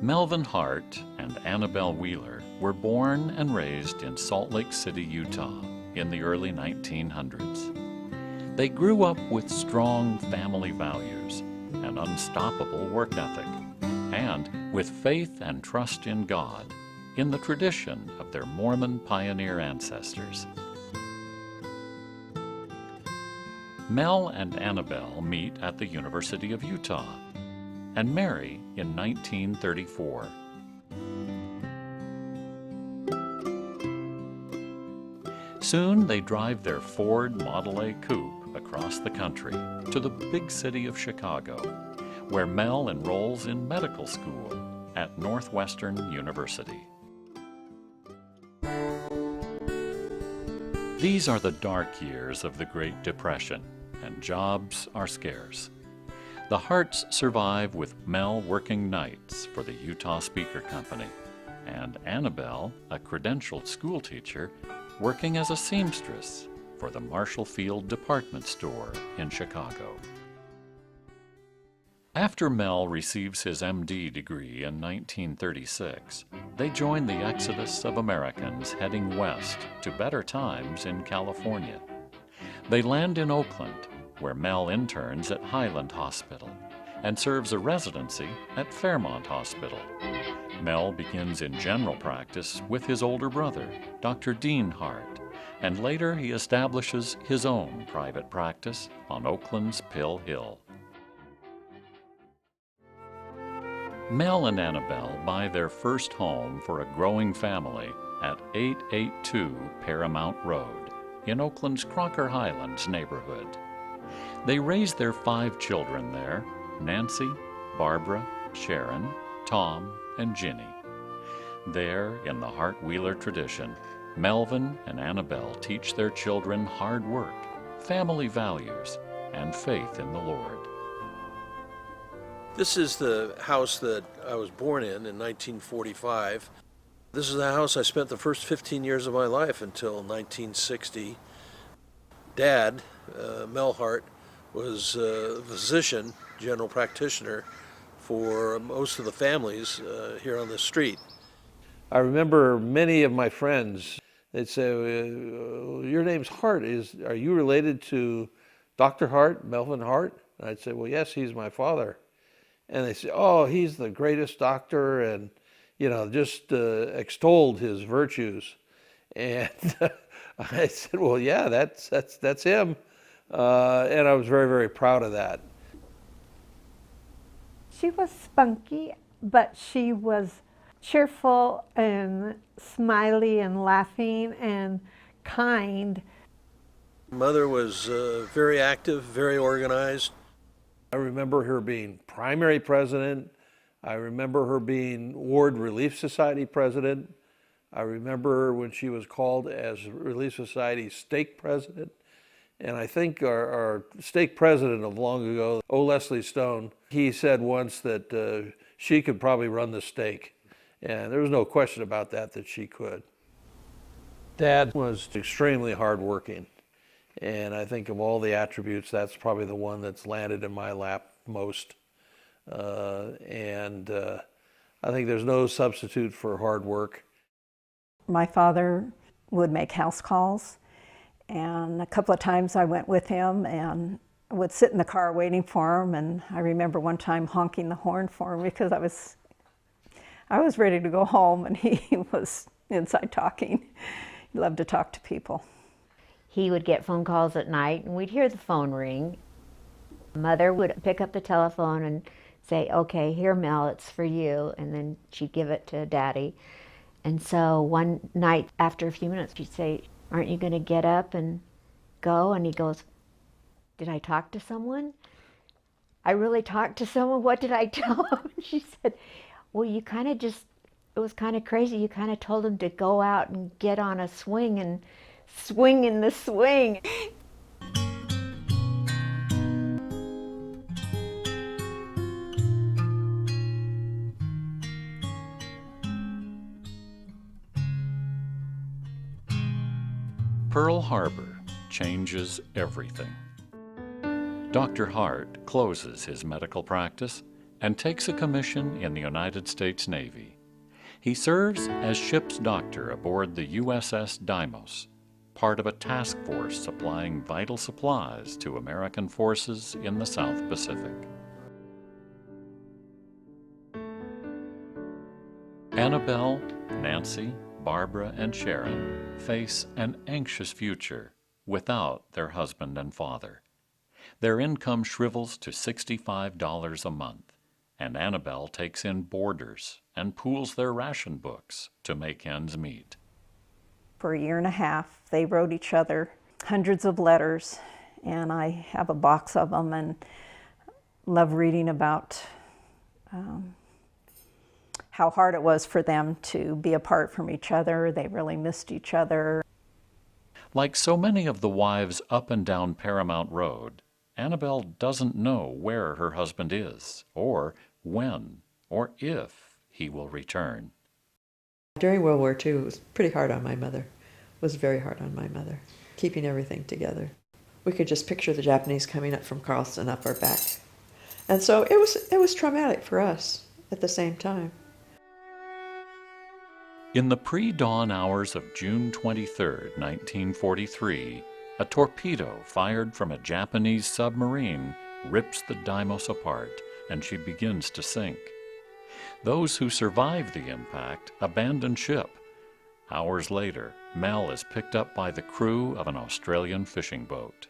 Melvin Hart and Annabelle Wheeler were born and raised in Salt Lake City, Utah in the early 1900s. They grew up with strong family values, an unstoppable work ethic, and with faith and trust in God in the tradition of their Mormon pioneer ancestors. Mel and Annabelle meet at the University of Utah and marry in 1934. Soon they drive their Ford Model A coupe across the country to the big city of Chicago, where Mel enrolls in medical school at Northwestern University. These are the dark years of the Great Depression, and jobs are scarce. The Harts survive with Mel working nights for the Utah Speaker Company, and Annabelle, a credentialed schoolteacher, working as a seamstress for the Marshall Field department store in Chicago. After Mel receives his MD degree in 1936, they join the exodus of Americans heading west to better times in California. They land in Oakland, where Mel interns at Highland Hospital and serves a residency at Fairmont Hospital. Mel begins in general practice with his older brother, Dr. Dean Hart, and later he establishes his own private practice on Oakland's Pill Hill. Mel and Annabelle buy their first home for a growing family at 882 Paramount Road in Oakland's Crocker Highlands neighborhood. They raise their 5 children there: Nancy, Barbara, Sharon, Tom, and Ginny. There, in the Hart-Wheeler tradition, Melvin and Annabelle teach their children hard work, family values, and faith in the Lord. This is the house that I was born in 1945. This is the house I spent the first 15 years of my life until 1960. Dad, Mel Hart, was a physician, general practitioner for most of the families here on the street. I remember many of my friends, they'd say, your name's Hart, are you related to Dr. Hart, Melvin Hart? And I'd say, well, yes, he's my father. And they say, oh, he's the greatest doctor, and, just extolled his virtues. And I said, well, yeah, that's him. And I was very, very proud of that. She was spunky, but she was cheerful and smiley and laughing and kind. Mother was very active, very organized. I remember her being primary president. I remember her being Ward Relief Society president. I remember when she was called as Relief Society stake president. And I think our stake president of long ago, O. Leslie Stone, he said once that she could probably run the stake. And there was no question about that she could. Dad was extremely hardworking. And I think of all the attributes, that's probably the one that's landed in my lap most. And I think there's no substitute for hard work. My father would make house calls. And a couple of times I went with him and would sit in the car waiting for him. And I remember one time honking the horn for him because I was ready to go home and he was inside talking. He loved to talk to people. He would get phone calls at night and we'd hear the phone ring. Mother would pick up the telephone and say, okay, here, Mel, it's for you. And then she'd give it to Daddy. And so one night after a few minutes, she'd say, aren't you going to get up and go? And he goes, did I talk to someone? I really talked to someone? What did I tell him? She said, well, you kind of just, it was kind of crazy. You kind of told him to go out and get on a swing and swing in the swing. Pearl Harbor changes everything. Dr. Hart closes his medical practice and takes a commission in the United States Navy. He serves as ship's doctor aboard the USS Deimos, part of a task force supplying vital supplies to American forces in the South Pacific. Annabelle, Nancy, Barbara, and Sharon face an anxious future without their husband and father. Their income shrivels to $65 a month, and Annabelle takes in boarders and pools their ration books to make ends meet. For a year and a half, they wrote each other hundreds of letters, and I have a box of them and love reading about how hard it was for them to be apart from each other. They really missed each other. Like so many of the wives up and down Paramount Road, Annabelle doesn't know where her husband is, or when, or if he will return. During World War II, it was pretty hard on my mother. It was very hard on my mother, keeping everything together. We could just picture the Japanese coming up from Charleston up our back. And so it was traumatic for us at the same time. In the pre-dawn hours of June 23, 1943, a torpedo fired from a Japanese submarine rips the Deimos apart, and she begins to sink. Those who survive the impact abandon ship. Hours later, Mel is picked up by the crew of an Australian fishing boat.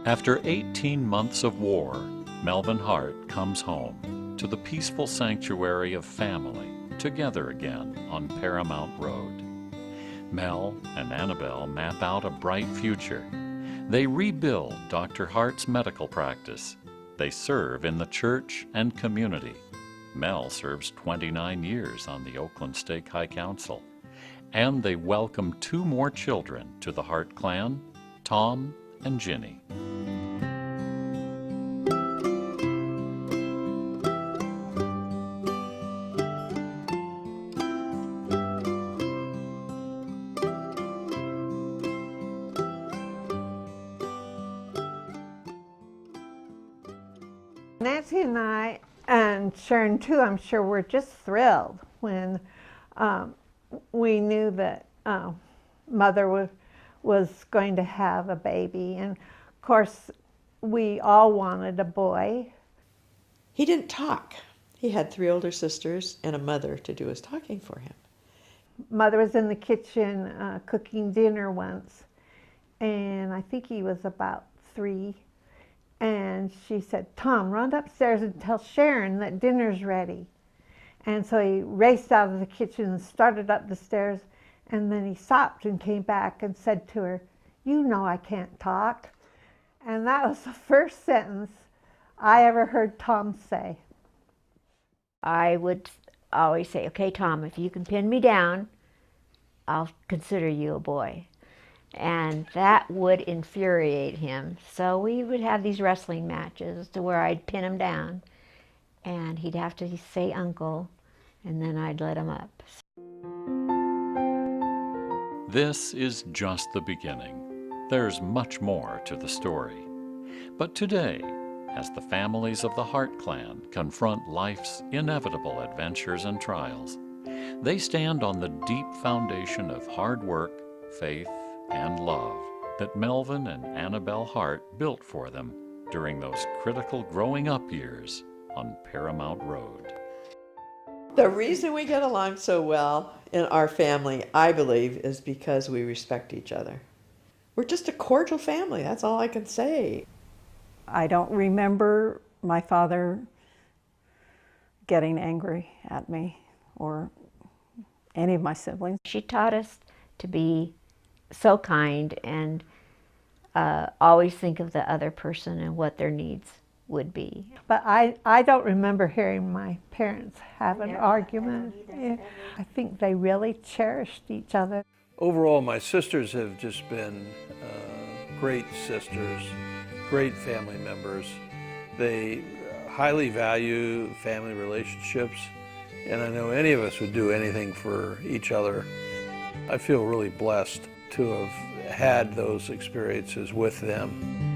After 18 months of war, Melvin Hart comes home to the peaceful sanctuary of family together again on Paramount Road. Mel and Annabelle map out a bright future. They rebuild Dr. Hart's medical practice. They serve in the church and community. Mel serves 29 years on the Oakland Stake High Council. And they welcome 2 more children to the Hart clan, Tom and Ginny. Nancy and I, and Sharon too, I'm sure, were just thrilled when we knew that Mother was going to have a baby. And of course, we all wanted a boy. He didn't talk. He had 3 older sisters and a mother to do his talking for him. Mother was in the kitchen cooking dinner once, and I think he was about 3. And she said, "Tom, run upstairs and tell Sharon that dinner's ready." And so he raced out of the kitchen and started up the stairs, and then he stopped and came back and said to her, "You know I can't talk." And that was the first sentence I ever heard Tom say. I would always say, "Okay, Tom, if you can pin me down, I'll consider you a boy." And that would infuriate him. So we would have these wrestling matches to where I'd pin him down, and he'd have to say uncle, and then I'd let him up. This is just the beginning. There's much more to the story. But today, as the families of the Hart clan confront life's inevitable adventures and trials, they stand on the deep foundation of hard work, faith, and love that Melvin and Annabell Hart built for them during those critical growing up years on Paramount Road. The reason we get along so well in our family, I believe, is because we respect each other. We're just a cordial family, that's all I can say. I don't remember my father getting angry at me or any of my siblings. She taught us to be so kind and always think of the other person and what their needs would be. But I don't remember hearing my parents have an argument. I think they really cherished each other. Overall, my sisters have just been great sisters, great family members. They highly value family relationships, and I know any of us would do anything for each other. I feel really blessed to have had those experiences with them.